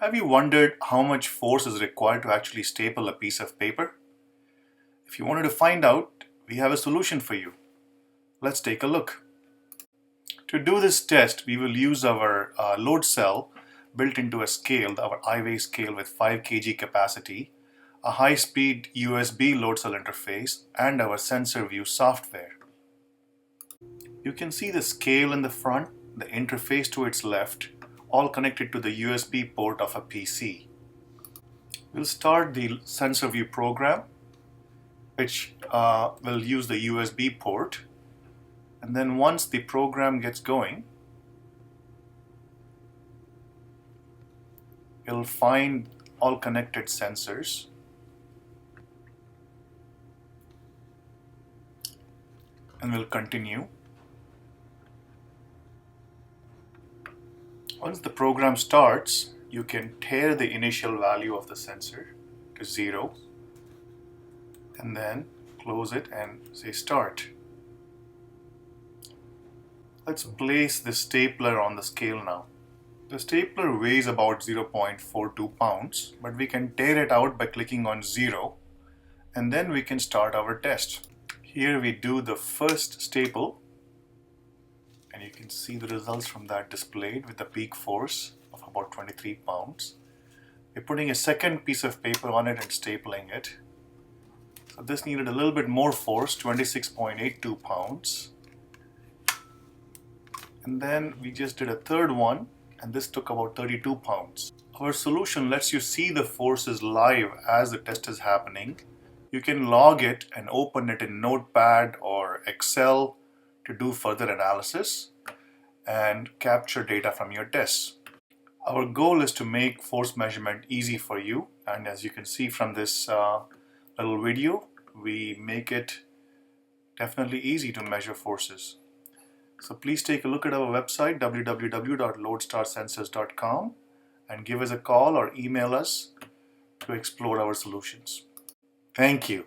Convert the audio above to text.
Have you wondered how much force is required to actually staple a piece of paper? If you wanted to find out, we have a solution for you. Let's take a look. To do this test, we will use our load cell built into a scale, our iWeigh scale with 5 kg capacity, a high-speed USB load cell interface, and our SensorView software. You can see the scale in the front, the interface to its left, all connected to the USB port of a PC. We'll start the SensorView program, which will use the USB port. And then once the program gets going, it'll find all connected sensors. And we'll continue. Once the program starts, you can tear the initial value of the sensor to 0 and then close it and say start. Let's place the stapler on the scale now. The stapler weighs about 0.42 pounds, but we can tear it out by clicking on 0 and then we can start our test. Here we do the first staple and you can see the results from that displayed with the peak force of about 23 pounds. We're putting a second piece of paper on it and stapling it. So this needed a little bit more force, 26.82 pounds. And then we just did a third one and this took about 32 pounds. Our solution lets you see the forces live as the test is happening. You can log it and open it in Notepad or Excel to do further analysis and capture data from your tests. Our goal is to make force measurement easy for you, and as you can see from this little video, we make it definitely easy to measure forces. So please take a look at our website www.loadstarsensors.com and give us a call or email us to explore our solutions. Thank you.